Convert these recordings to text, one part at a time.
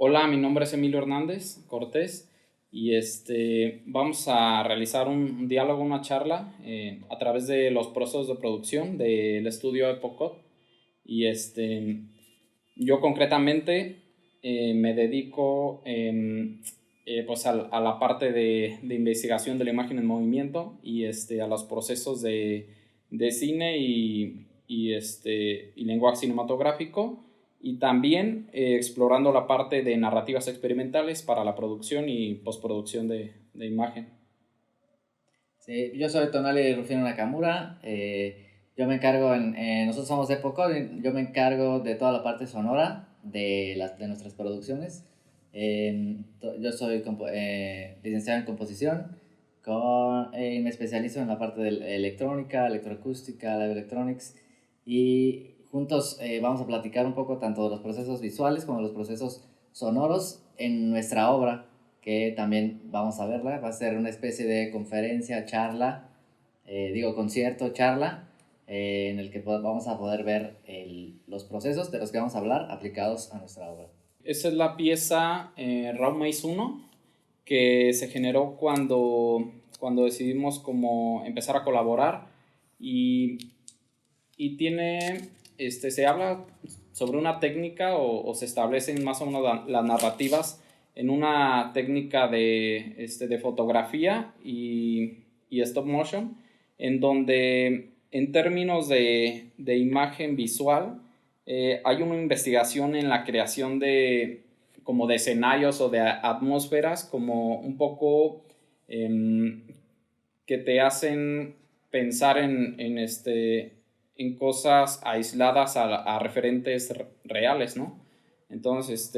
Hola, mi nombre es Emilio Hernández Cortés y vamos a realizar un diálogo, una charla a través de los procesos de producción del estudio Epocot. Y yo concretamente me dedico pues a la parte de investigación de la imagen en movimiento y a los procesos de cine y lenguaje cinematográfico, y también explorando la parte de narrativas experimentales para la producción y postproducción de imagen. Sí, yo soy Tonali Rufino Nakamura. Yo me encargo, nosotros somos de Epocod. Yo me encargo de toda la parte sonora de nuestras producciones. Yo soy licenciado en composición y me especializo en la parte de electrónica, electroacústica, live electronics. Y juntos vamos a platicar un poco tanto de los procesos visuales como de los procesos sonoros en nuestra obra, que también vamos a verla. Va a ser una especie de conferencia, charla, concierto, charla, en el que vamos a poder ver los procesos de los que vamos a hablar aplicados a nuestra obra. Esa es la pieza Raw Maze 1, que se generó cuando decidimos como empezar a colaborar, y, y tiene, se habla sobre una técnica o se establecen más o menos las narrativas en una técnica de fotografía y stop motion, en donde en términos de imagen visual hay una investigación en la creación como de escenarios o de atmósferas como un poco eh, que te hacen pensar en cosas aisladas a referentes reales, ¿no? Entonces,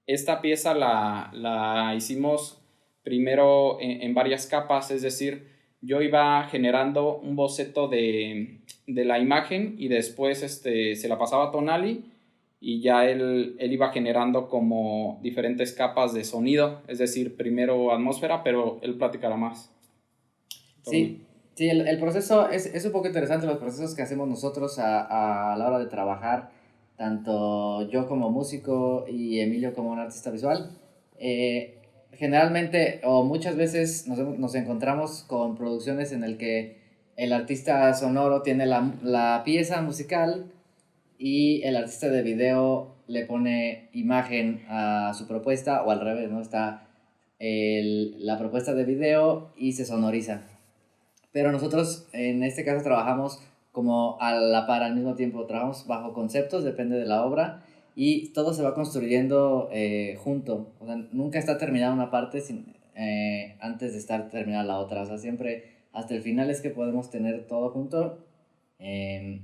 esta pieza la hicimos primero en varias capas, es decir, yo iba generando un boceto de la imagen y después se la pasaba a Tonali, y ya él iba generando como diferentes capas de sonido, es decir, primero atmósfera, pero él platicará más. Tony. Sí, sí, el proceso es un poco interesante, los procesos que hacemos nosotros a la hora de trabajar, tanto yo como músico y Emilio como un artista visual. Generalmente o muchas veces nos encontramos con producciones en el que el artista sonoro tiene la pieza musical y el artista de video le pone imagen a su propuesta, o al revés, ¿no? Está la propuesta de video y se sonoriza. Pero nosotros en este caso trabajamos como a la par, al mismo tiempo, trabajamos bajo conceptos, depende de la obra, y todo se va construyendo junto. O sea, nunca está terminada una parte antes de estar terminada la otra. O sea, siempre hasta el final es que podemos tener todo junto. eh,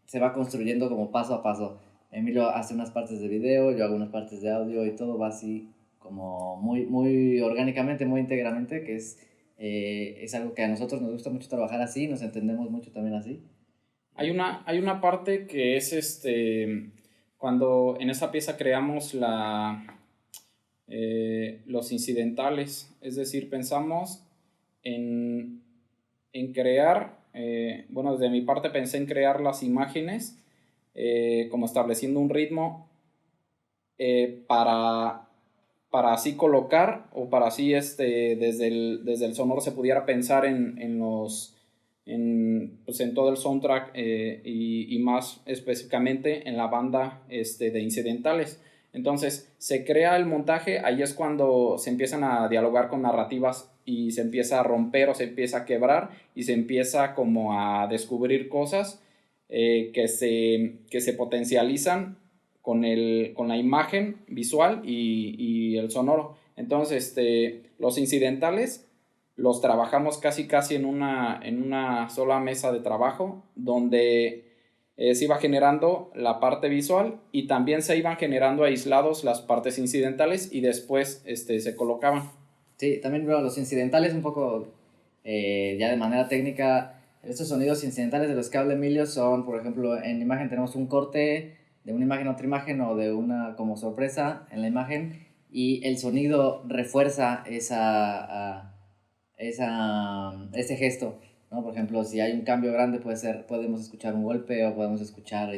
Se va construyendo como paso a paso. Emilio hace unas partes de video, yo hago unas partes de audio, y todo va así como muy, muy orgánicamente, muy íntegramente, que es algo que a nosotros nos gusta mucho trabajar así, nos entendemos mucho también así. Hay una parte que es cuando en esa pieza creamos los incidentales, es decir, pensamos en, en crear, bueno, desde mi parte pensé en crear las imágenes como estableciendo un ritmo para así colocar, o para así desde el sonoro se pudiera pensar pues en todo el soundtrack, y más específicamente en la banda de incidentales. Entonces se crea el montaje, ahí es cuando se empiezan a dialogar con narrativas y se empieza a romper o se empieza a quebrar y se empieza como a descubrir cosas que se potencializan con la imagen visual y el sonoro. Entonces, los incidentales los trabajamos casi casi en una sola mesa de trabajo, donde se iba generando la parte visual y también se iban generando aislados las partes incidentales y después se colocaban. Sí, también veo los incidentales un poco, ya de manera técnica. Estos sonidos incidentales de los que habla Emilio son, por ejemplo, en imagen tenemos un corte de una imagen a otra imagen, o de una como sorpresa en la imagen, y el sonido refuerza ese gesto, ¿no? Por ejemplo, si hay un cambio grande, podemos escuchar un golpe, o podemos escuchar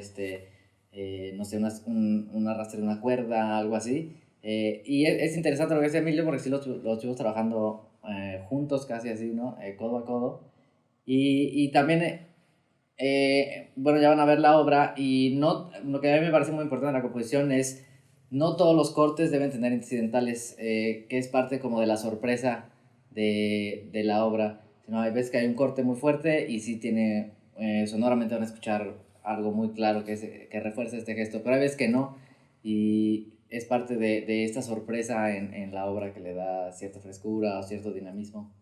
no sé, un arrastre de una cuerda, algo así. Y es interesante lo que dice Emilio porque sí lo estuvimos trabajando juntos casi así, ¿no? Codo a codo. Y también, bueno, ya van a ver la obra y no, lo que a mí me parece muy importante de la composición es no todos los cortes deben tener incidentales, que es parte como de la sorpresa de la obra, sino hay veces que hay un corte muy fuerte y sí tiene, sonoramente van a escuchar algo muy claro que refuerza este gesto, pero hay veces que no y es parte de esta sorpresa en la obra que le da cierta frescura o cierto dinamismo.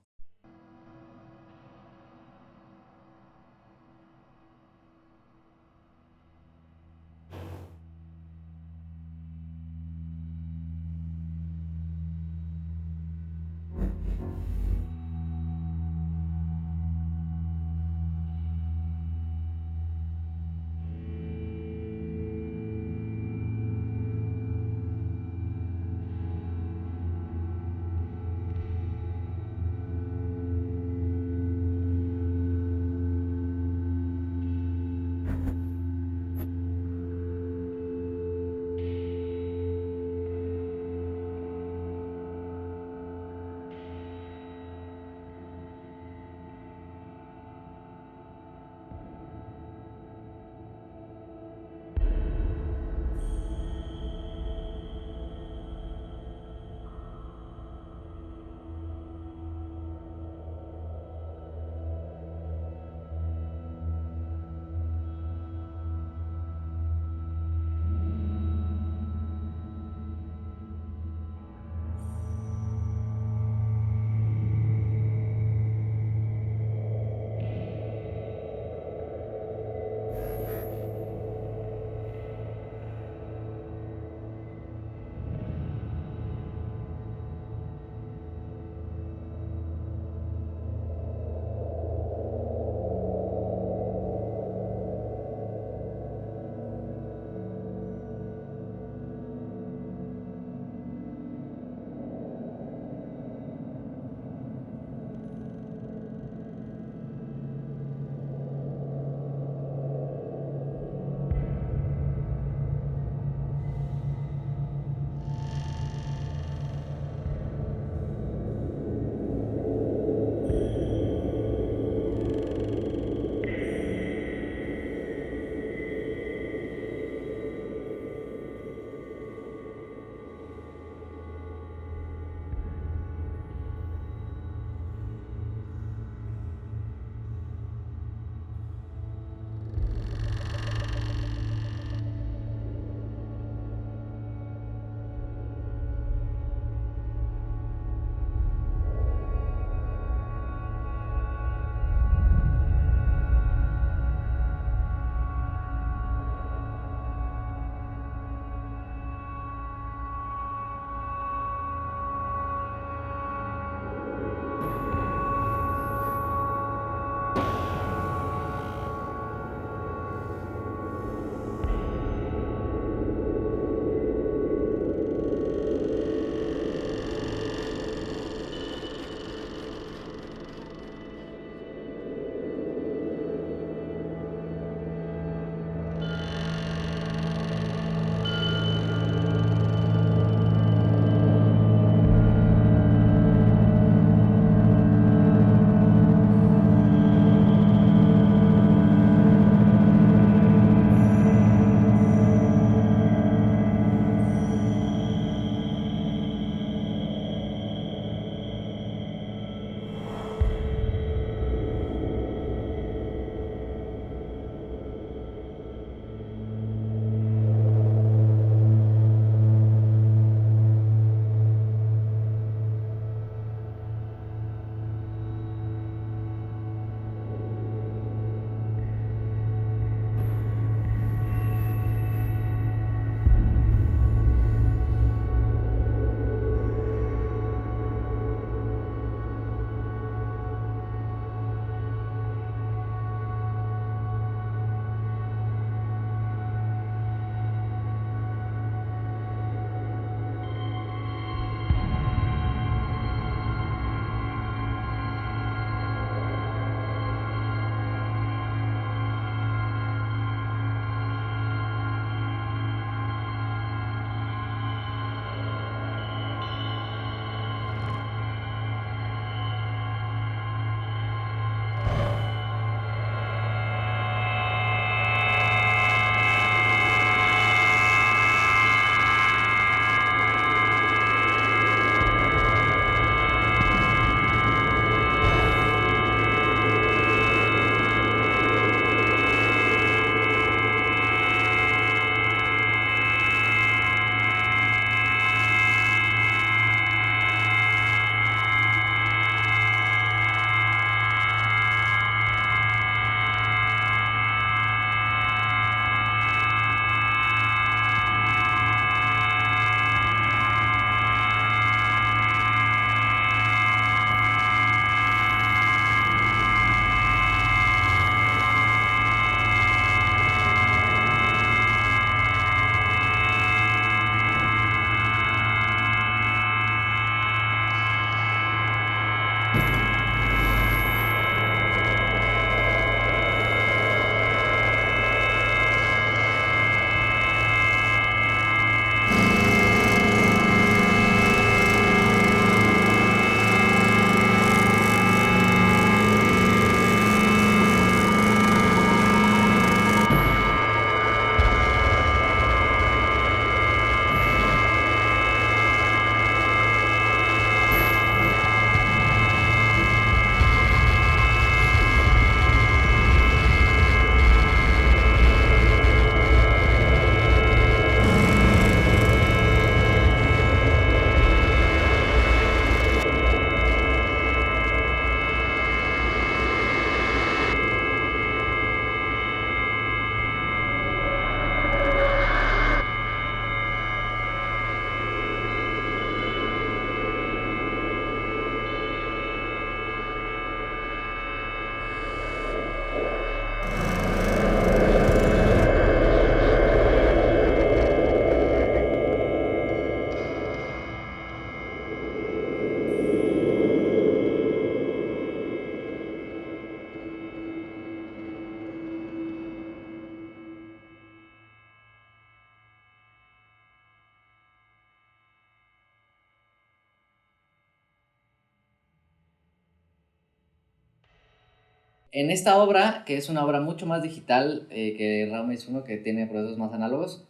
En esta obra, que es una obra mucho más digital que Raw Maze 1, que tiene procesos más análogos,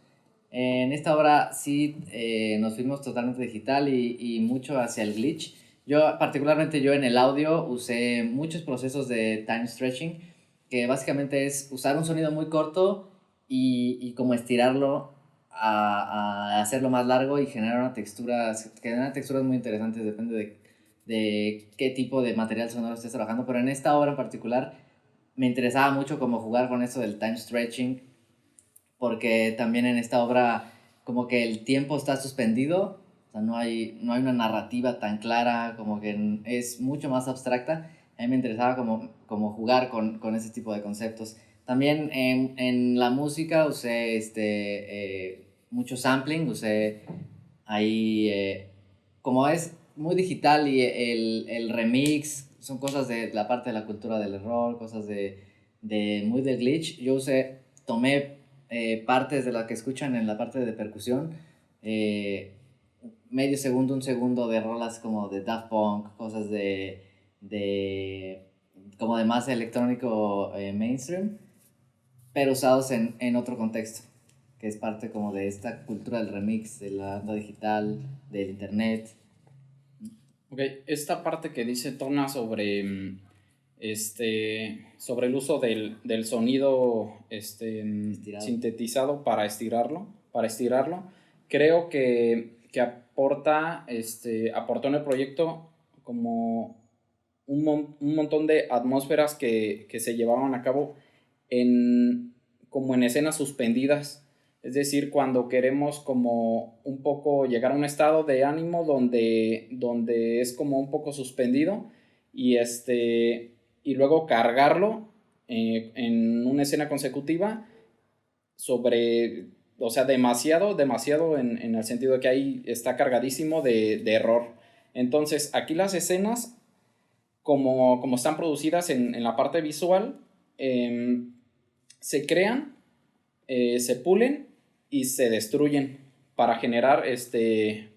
en esta obra sí nos fuimos totalmente digital y mucho hacia el glitch. Particularmente yo en el audio usé muchos procesos de time stretching, que básicamente es usar un sonido muy corto y como estirarlo a hacerlo más largo y generar texturas muy interesantes, depende de qué tipo de material sonoro estés trabajando, pero en esta obra en particular me interesaba mucho como jugar con eso del time stretching, porque también en esta obra como que el tiempo está suspendido, o sea, no hay una narrativa tan clara, como que es mucho más abstracta. A mí me interesaba como jugar con ese tipo de conceptos. También en la música usé mucho sampling, usé ahí, como es muy digital y el remix, son cosas de la parte de la cultura del error, cosas muy del glitch. Tomé partes de las que escuchan en la parte de percusión, eh, medio segundo, un segundo de rolas como de Daft Punk, cosas de como de más electrónico mainstream, pero usados en otro contexto, que es parte como de esta cultura del remix, de la onda digital, del internet. Ok, esta parte que dice Tona sobre el uso del sonido sintetizado para estirarlo, creo que aportó en el proyecto como un montón de atmósferas que se llevaban a cabo como en escenas suspendidas. Es decir, cuando queremos como un poco llegar a un estado de ánimo donde es como un poco suspendido y, y luego cargarlo en una escena consecutiva o sea, demasiado en el sentido de que ahí está cargadísimo de error. Entonces, aquí las escenas, como están producidas en la parte visual, se crean, se pulen y se destruyen para generar, el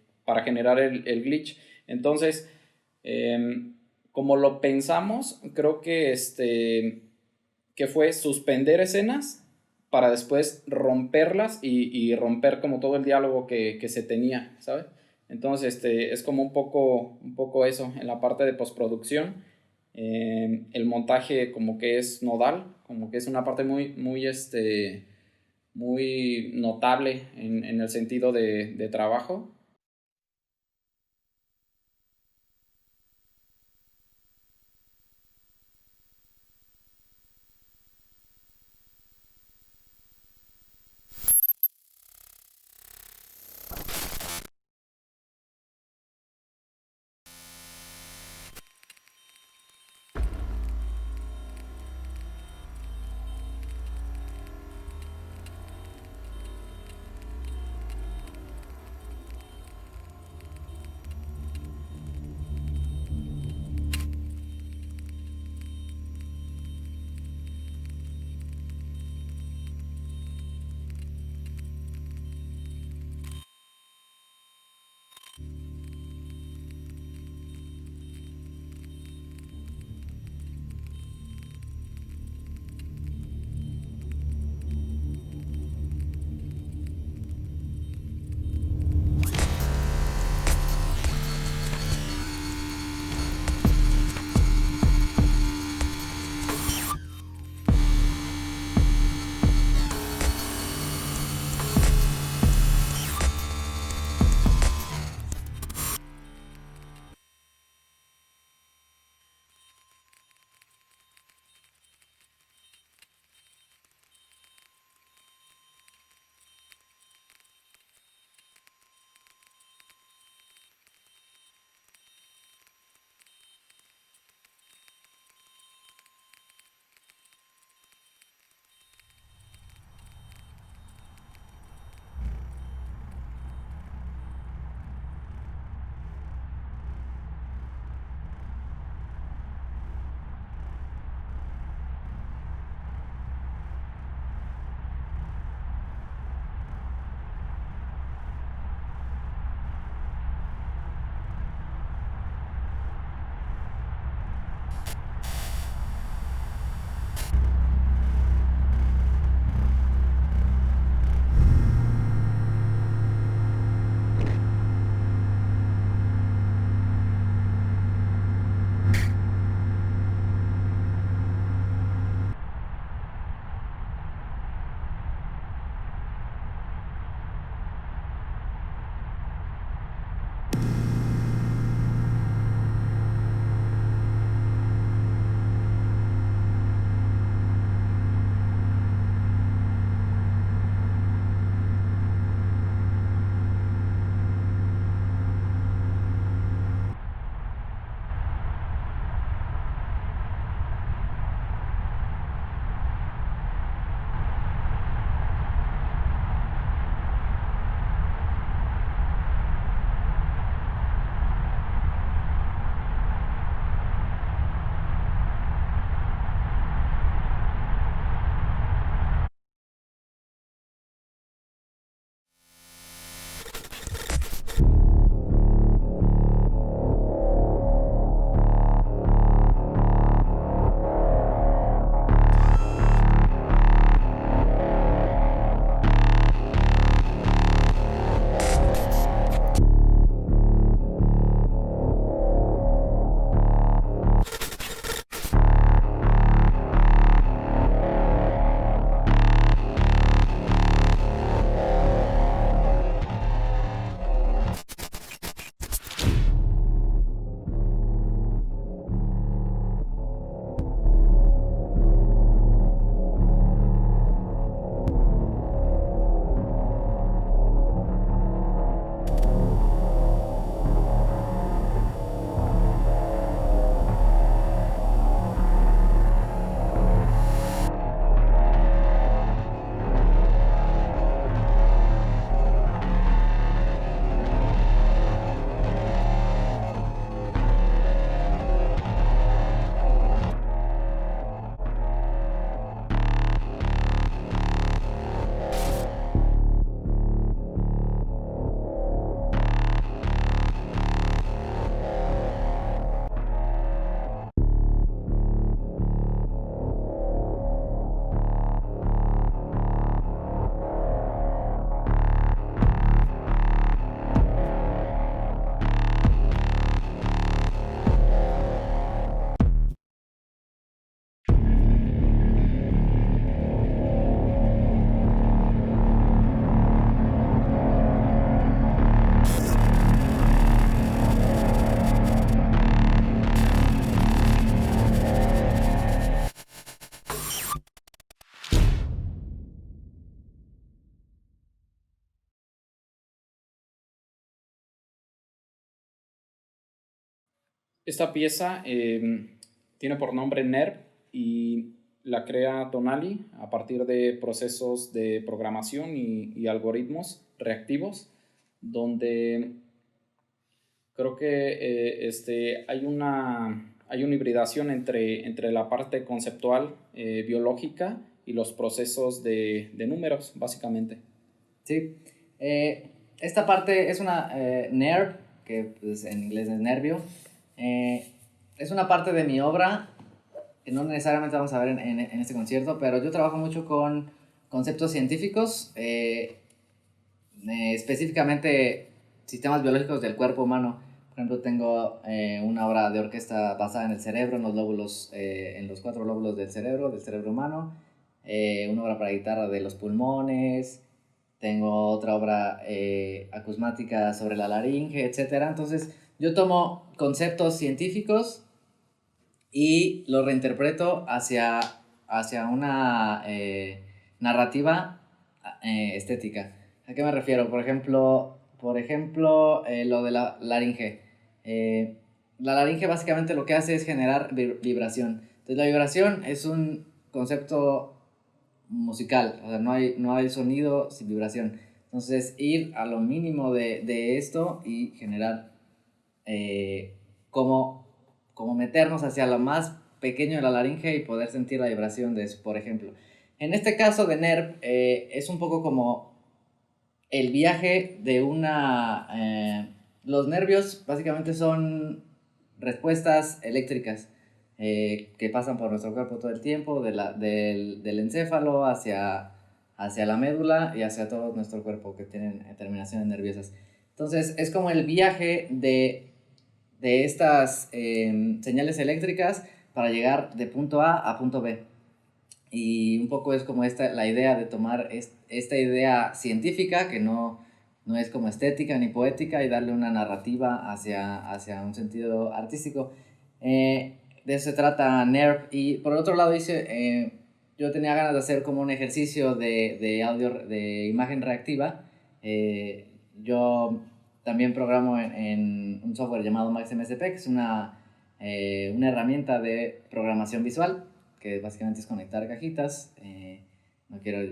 glitch. Entonces, como lo pensamos, creo que fue suspender escenas para después romperlas y romper como todo el diálogo que se tenía, ¿sabes? Entonces, es como un poco eso en la parte de postproducción. El montaje como que es nodal, como que es una parte muy notable en el sentido de trabajo. Esta pieza tiene por nombre NERV y la crea Tonali a partir de procesos de programación y algoritmos reactivos, donde creo que hay una hibridación entre la parte conceptual biológica y los procesos de números, básicamente. Sí. Esta parte es una NERV, que pues, en inglés es nervio. Es una parte de mi obra que no necesariamente vamos a ver en este concierto, pero yo trabajo mucho con conceptos científicos, específicamente sistemas biológicos del cuerpo humano. Por ejemplo, tengo una obra de orquesta basada en el cerebro, en los lóbulos, en los 4 lóbulos del cerebro humano, una obra para guitarra de los pulmones, tengo otra obra acusmática sobre la laringe, etc. Entonces, yo tomo conceptos científicos y lo reinterpreto hacia una narrativa estética. ¿A qué me refiero? Por ejemplo, lo de la laringe. La laringe básicamente lo que hace es generar vibración. Entonces, la vibración es un concepto musical, o sea, no hay sonido sin vibración. Entonces, ir a lo mínimo de esto y generar como meternos hacia lo más pequeño de la laringe y poder sentir la vibración de eso, por ejemplo. En este caso de NERV, es un poco como el viaje de los nervios básicamente son respuestas eléctricas que pasan por nuestro cuerpo todo el tiempo, del encéfalo hacia la médula y hacia todo nuestro cuerpo, que tienen terminaciones nerviosas. Entonces, es como el viaje de estas señales eléctricas para llegar de punto A a punto B. Y un poco es como la idea de tomar esta idea científica, que no es como estética ni poética, y darle una narrativa hacia un sentido artístico. De eso se trata NERV. Y por otro lado yo tenía ganas de hacer como un ejercicio de audio, de imagen reactiva. Yo también programo en un software llamado MaxMSP, que es una herramienta de programación visual, que básicamente es conectar cajitas. No quiero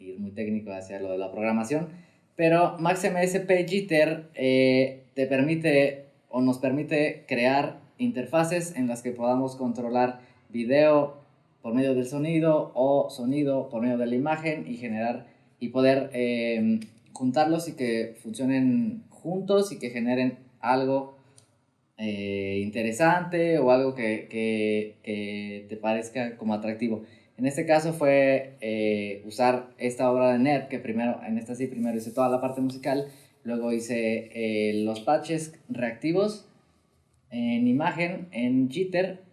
ir muy técnico hacia lo de la programación, pero MaxMSP Jitter te permite o nos permite crear interfaces en las que podamos controlar video por medio del sonido o sonido por medio de la imagen y poder juntarlos y que funcionen juntos y que generen algo interesante o algo que te parezca como atractivo. En este caso fue usar esta obra de NERV, que primero hice toda la parte musical, luego hice los patches reactivos en imagen, en jitter,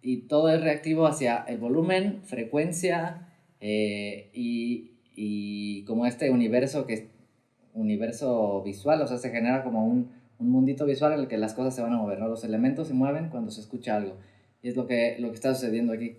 y todo es reactivo hacia el volumen, frecuencia y como este universo que es universo visual, o sea, se genera como un mundito visual en el que las cosas se van a mover, ¿no? Los elementos se mueven cuando se escucha algo, y es lo que está sucediendo aquí.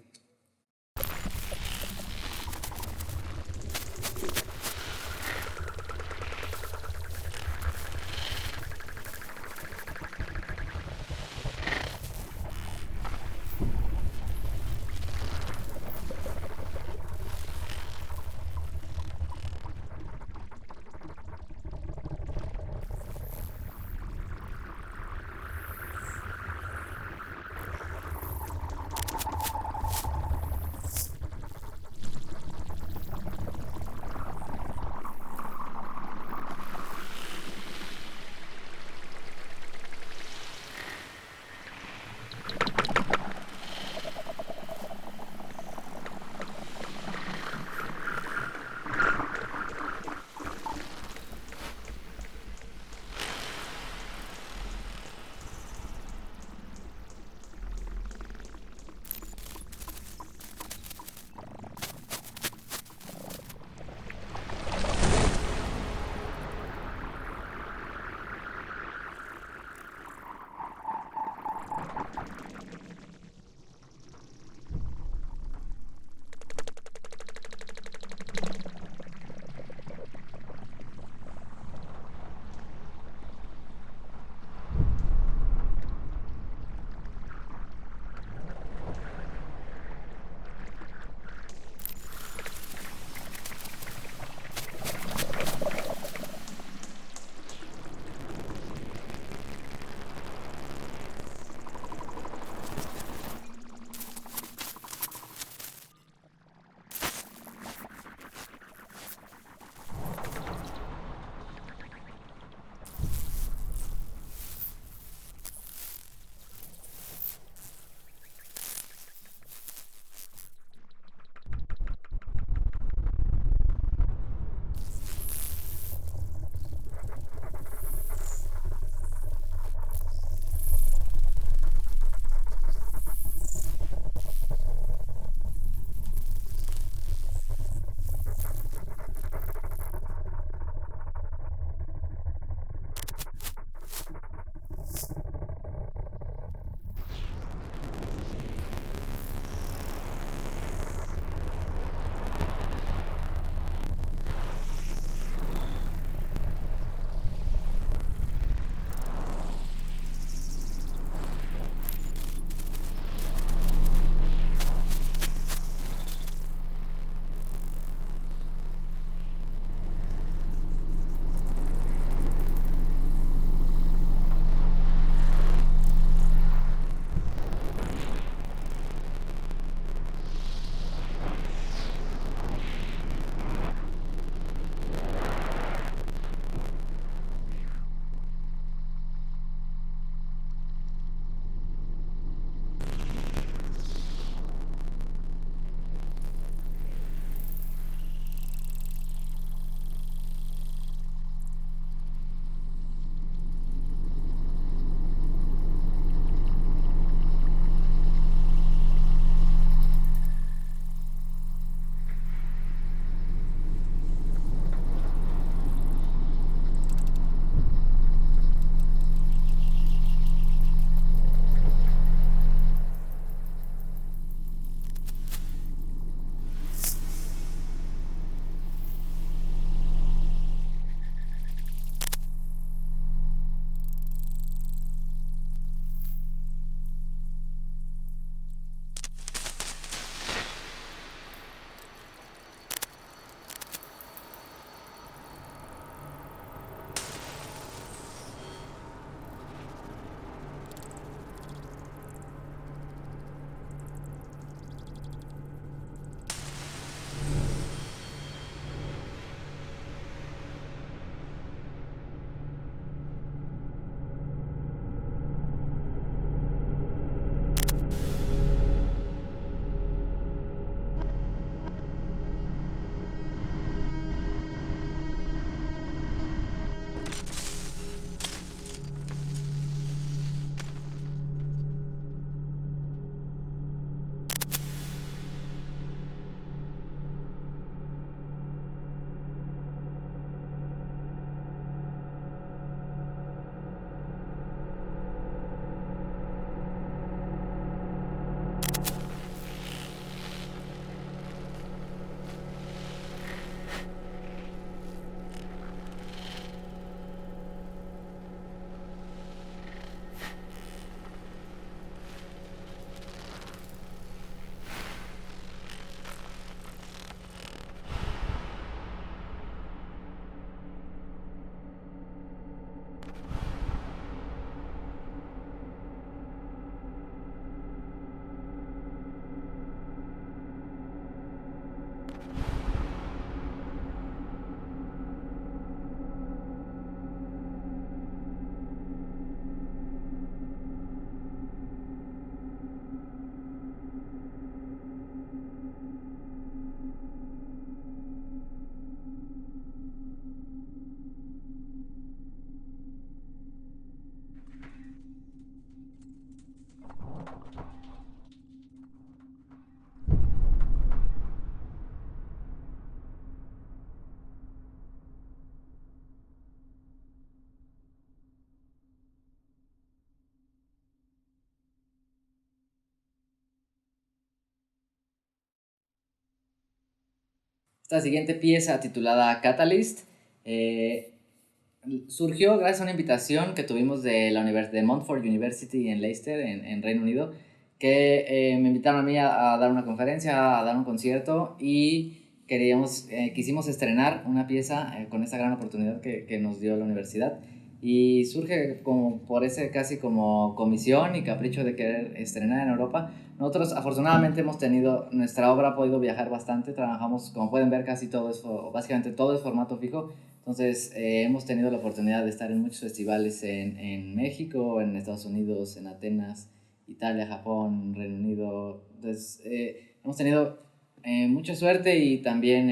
Esta siguiente pieza, titulada Catalyst, surgió gracias a una invitación que tuvimos de Montfort University en Leicester, en Reino Unido, que me invitaron a mí a dar una conferencia, a dar un concierto, y quisimos estrenar una pieza con esta gran oportunidad que nos dio la universidad. Y surge como por ese casi como comisión y capricho de querer estrenar en Europa. Nosotros afortunadamente nuestra obra ha podido viajar bastante, trabajamos, como pueden ver, básicamente todo es formato fijo. Entonces hemos tenido la oportunidad de estar en muchos festivales en México, en Estados Unidos, en Atenas, Italia, Japón, Reino Unido. Entonces hemos tenido mucha suerte, y también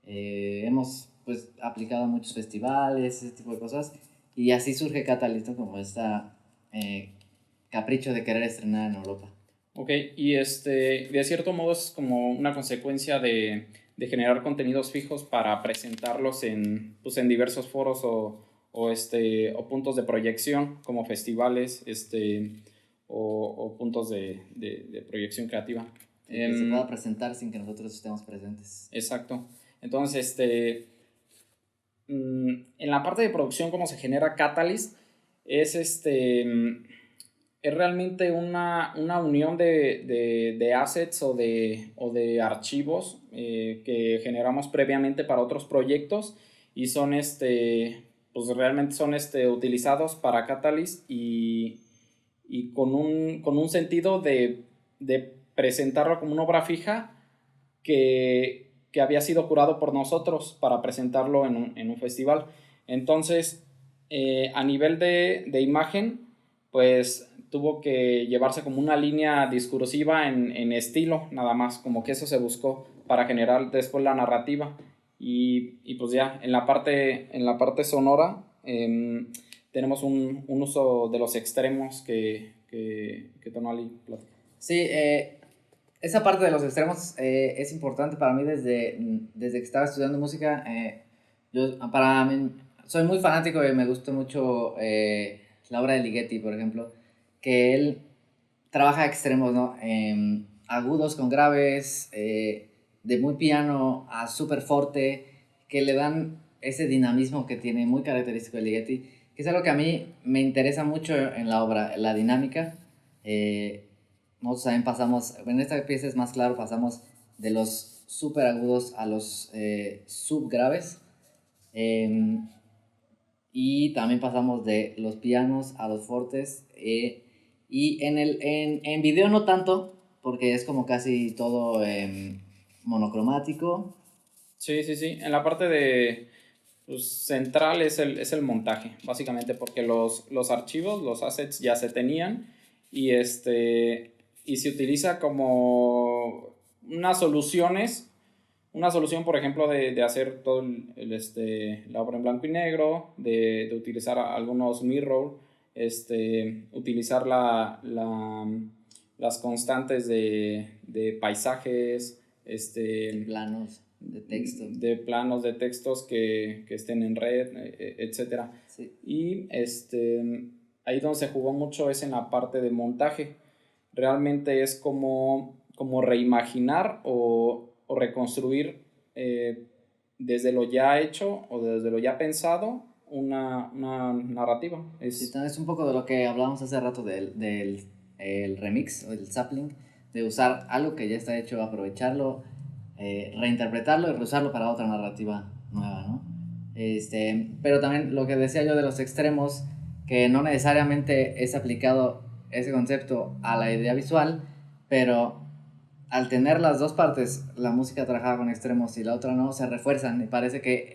hemos pues aplicado a muchos festivales, ese tipo de cosas, y así surge Catalyst, como capricho de querer estrenar en Europa. Ok, y de cierto modo es como una consecuencia de generar contenidos fijos para presentarlos en diversos foros o puntos de proyección, como festivales o puntos de proyección creativa. Que se pueda presentar sin que nosotros estemos presentes. Exacto. Entonces, en la parte de producción, cómo se genera Catalyst, es realmente una unión de assets o de archivos que generamos previamente para otros proyectos, y son pues realmente son utilizados para Catalyst, y con un sentido de presentarlo como una obra fija que había sido curado por nosotros para presentarlo en un festival. Entonces, a nivel de imagen, pues tuvo que llevarse como una línea discursiva en estilo, nada más, como que eso se buscó para generar después la narrativa. Y pues ya, en la parte sonora, tenemos un uso de los extremos que Tonali platica. Sí, esa parte de los extremos es importante para mí desde que estaba estudiando música. Para mí, soy muy fanático y me gusta mucho la obra de Ligeti, por ejemplo, que él trabaja extremos, ¿no? Agudos con graves, de muy piano a súper forte, que le dan ese dinamismo que tiene muy característico de Ligeti, que es algo que a mí me interesa mucho en la obra, la dinámica. Nosotros también pasamos, en esta pieza es más claro, pasamos de los súper agudos a los subgraves, y también pasamos de los pianos a los fortes, y en video no tanto, porque es como casi todo monocromático. Sí. En la parte pues, central es el montaje, básicamente, porque los archivos, los assets ya se tenían, y se utiliza como una solución, por ejemplo, de hacer todo la obra en blanco y negro, de utilizar algunos mirror, utilizar las constantes de paisajes, planos de texto. De planos de textos que estén en red, etc. Sí. Y ahí donde se jugó mucho es en la parte de montaje. Realmente es como reimaginar o reconstruir desde lo ya hecho o desde lo ya pensado una narrativa. Sí, es un poco de lo que hablábamos hace rato del el remix o el sampling, de usar algo que ya está hecho, aprovecharlo, reinterpretarlo y reusarlo para otra narrativa nueva, ¿no? Pero también lo que decía yo de los extremos, que no necesariamente es aplicado ese concepto a la idea visual, pero al tener las dos partes, la música trabajada con extremos y la otra no, se refuerzan, y parece que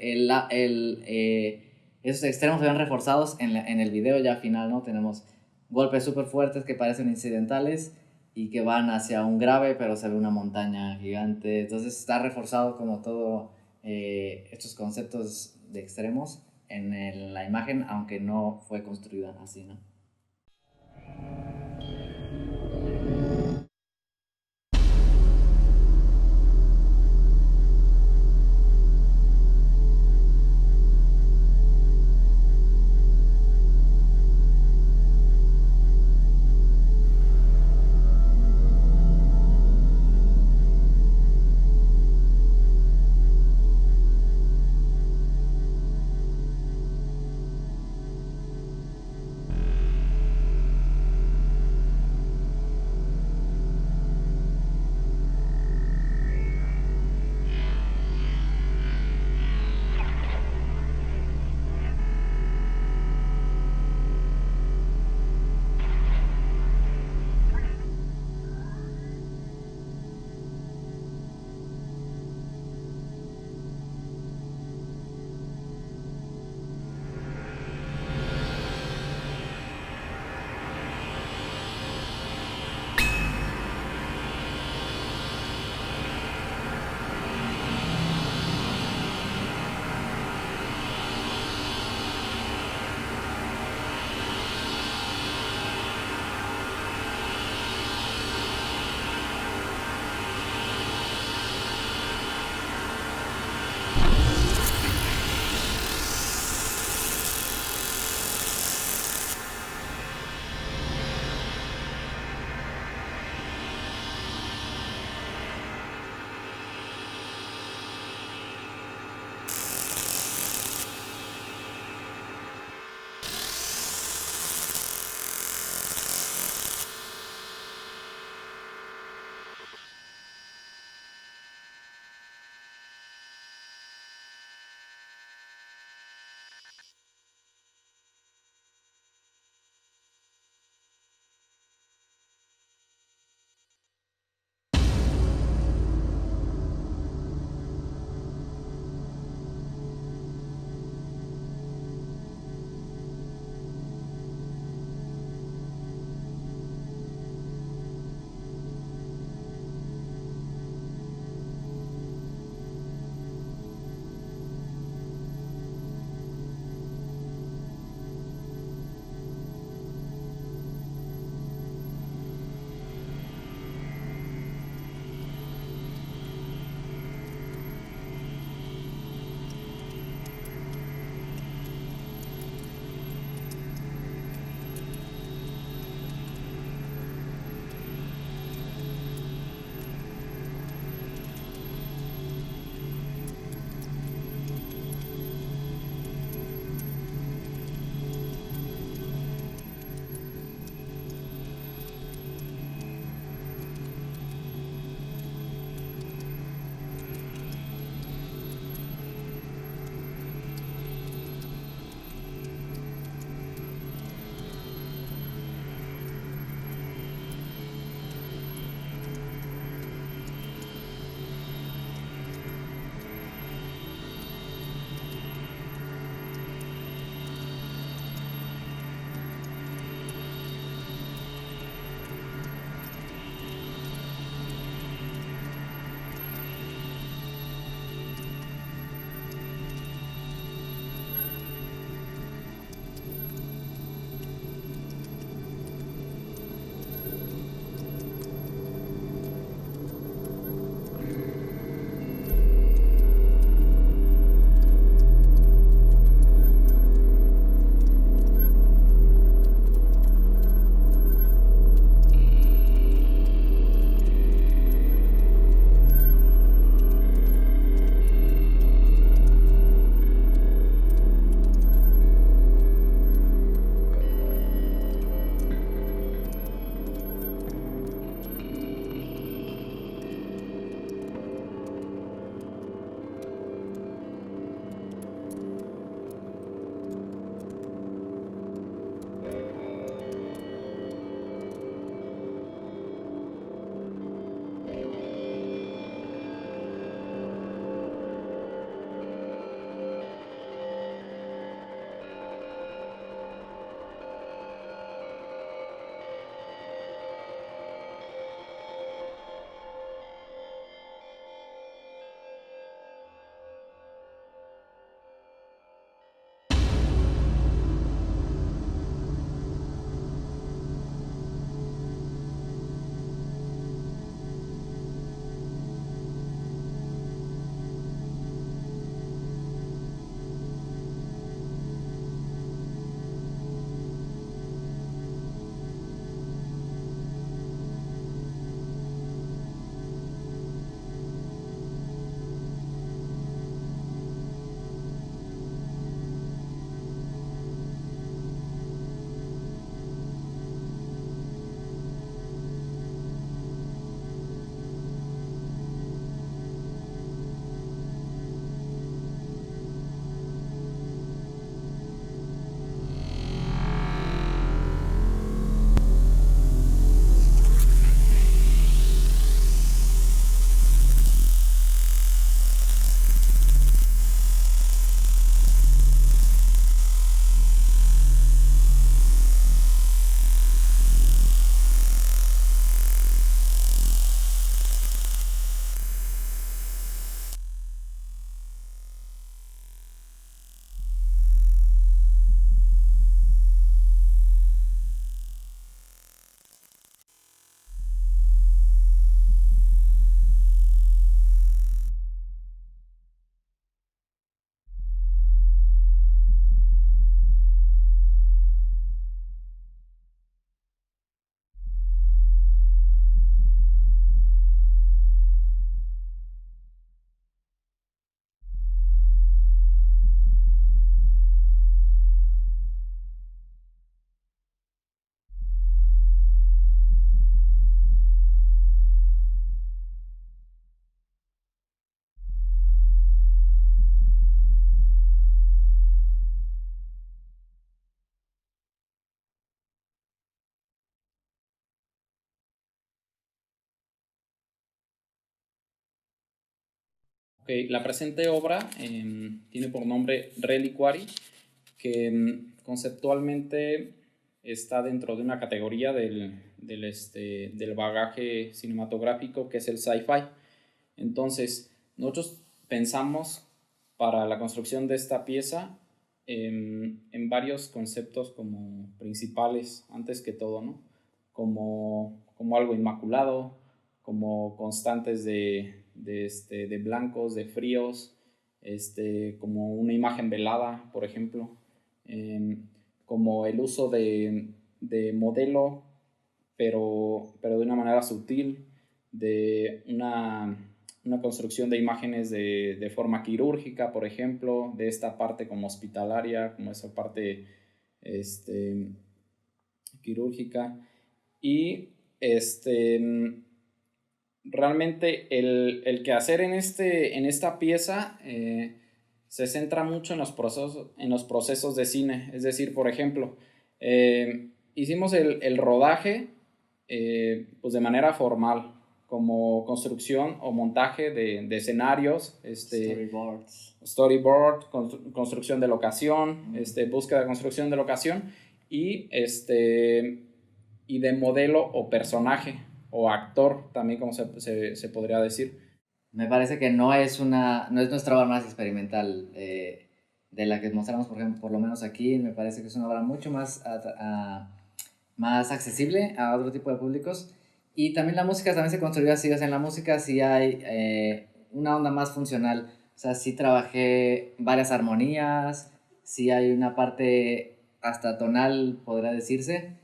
esos extremos se ven reforzados en el video ya final, ¿no? Tenemos golpes súper fuertes que parecen incidentales y que van hacia un grave, pero se ve una montaña gigante. Entonces está reforzado como todo estos conceptos de extremos en la imagen, aunque no fue construida así, ¿no? La presente obra tiene por nombre Reliquary, que conceptualmente está dentro de una categoría del bagaje cinematográfico que es el sci-fi. Entonces, nosotros pensamos para la construcción de esta pieza en varios conceptos como principales, antes que todo, ¿no? Como algo inmaculado, como constantes de blancos, de fríos, como una imagen velada, por ejemplo, como el uso de modelo, pero de una manera sutil, de una construcción de imágenes de forma quirúrgica, por ejemplo, de esta parte como hospitalaria, como esa parte quirúrgica. Y realmente el quehacer en esta pieza se centra mucho en los procesos de cine. Es decir, por ejemplo, hicimos el rodaje pues de manera formal, como construcción o montaje de escenarios, storyboard, construcción de locación, búsqueda de construcción de locación y, y de modelo o personaje o actor, también como se podría decir. Me parece que no es nuestra obra más experimental de la que mostramos, por ejemplo, por lo menos aquí. Me parece que es una obra mucho más más accesible a otro tipo de públicos. Y también la música también se construyó así, o sea, en la música sí hay una onda más funcional. O sea, sí trabajé varias armonías, sí hay una parte hasta tonal, podría decirse.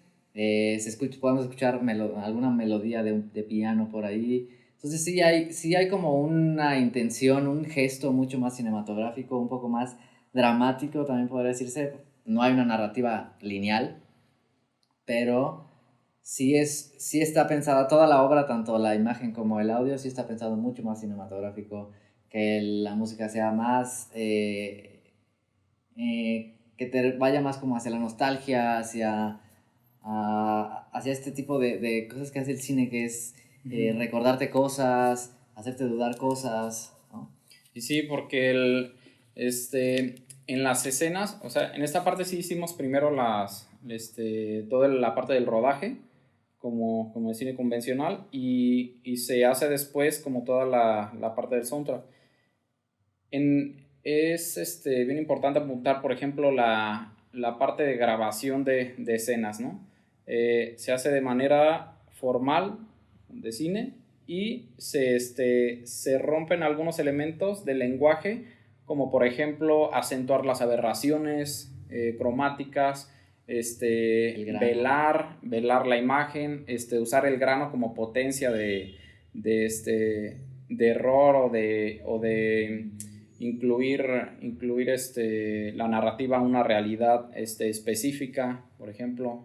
Podemos escuchar alguna melodía de piano por ahí. Entonces sí hay como una intención, un gesto mucho más cinematográfico, un poco más dramático, también podría decirse. No hay una narrativa lineal, pero sí está pensada toda la obra, tanto la imagen como el audio, sí está pensado mucho más cinematográfico, que la música sea más, que te vaya más como hacia la nostalgia, hacia este tipo de cosas que hace el cine, que es recordarte cosas, hacerte dudar cosas, ¿no? Y sí, porque en las escenas, o sea, en esta parte sí hicimos primero toda la parte del rodaje, como el cine convencional, y se hace después como toda la parte del soundtrack. Es bien importante apuntar, por ejemplo, la parte de grabación de escenas, ¿no? Se hace de manera formal de cine y se rompen algunos elementos del lenguaje, como por ejemplo acentuar las aberraciones cromáticas, velar la imagen, usar el grano como potencia de error o de incluir la narrativa en una realidad específica, por ejemplo,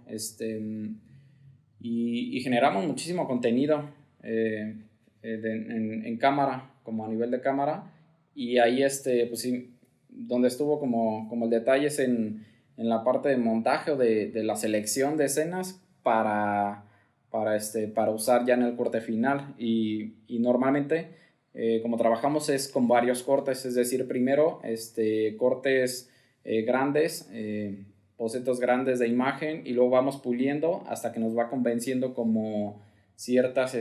y generamos muchísimo contenido en cámara, como a nivel de cámara, y ahí pues sí, donde estuvo como el detalle es en la parte de montaje o de la selección de escenas para usar ya en el corte final, y normalmente como trabajamos es con varios cortes, es decir, primero cortes grandes, bocetos grandes de imagen, y luego vamos puliendo hasta que nos va convenciendo como ciertas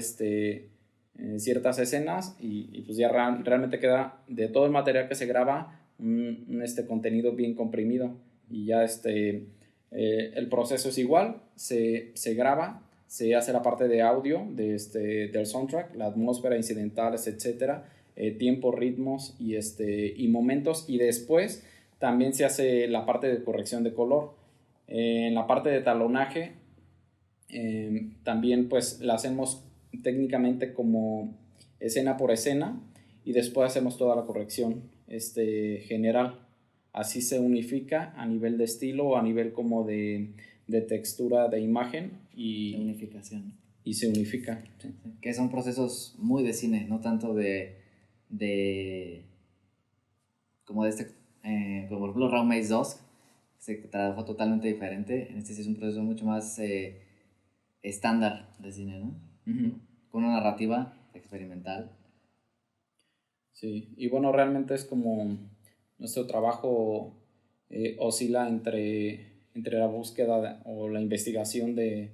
escenas, y pues ya realmente queda de todo el material que se graba un contenido bien comprimido, y ya el proceso es igual, se graba, se hace la parte de audio del soundtrack, la atmósfera, incidentales, etcétera, tiempos, ritmos y momentos, y después también se hace la parte de corrección de color. En la parte de talonaje también pues la hacemos técnicamente como escena por escena, y después hacemos toda la corrección general. Así se unifica a nivel de estilo o a nivel como de textura de imagen, de unificación. Y se unifica. Sí. Que son procesos muy de cine, no tanto como como por ejemplo Raw Maze 2, se trabajó totalmente diferente. En este sí es un proceso mucho más estándar de cine, ¿no? Uh-huh. Con una narrativa experimental. Sí, y bueno, realmente es como nuestro trabajo oscila entre la búsqueda o la investigación de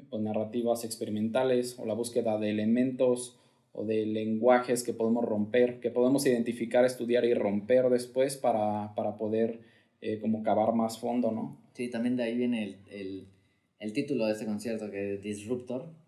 pues, narrativas experimentales, o la búsqueda de elementos o de lenguajes que podemos romper, que podemos identificar, estudiar y romper después para poder como cavar más fondo, ¿no? Sí, también de ahí viene el título de este concierto, que es Disruptor.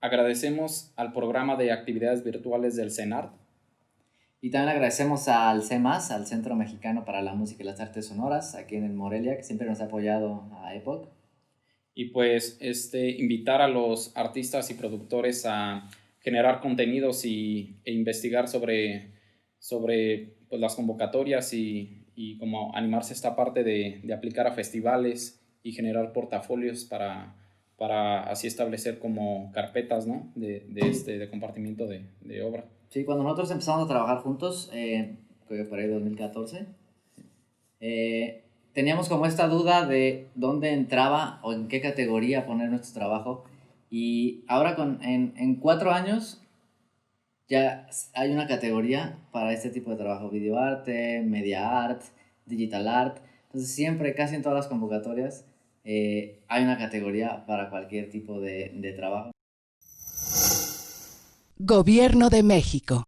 Agradecemos al programa de actividades virtuales del CENART. Y también agradecemos al CEMAS, al Centro Mexicano para la Música y las Artes Sonoras, aquí en Morelia, que siempre nos ha apoyado a Epoch. Y pues invitar a los artistas y productores a generar contenidos e investigar sobre pues, las convocatorias y como animarse a esta parte de aplicar a festivales y generar portafolios para así establecer como carpetas, ¿no? de compartimiento de obra. Sí, cuando nosotros empezamos a trabajar juntos, creo que por ahí 2014, teníamos como esta duda de dónde entraba o en qué categoría poner nuestro trabajo. Y ahora en 4 años ya hay una categoría para este tipo de trabajo: videoarte, media art, digital art. Entonces siempre, casi en todas las convocatorias, hay una categoría para cualquier tipo de trabajo. Gobierno de México.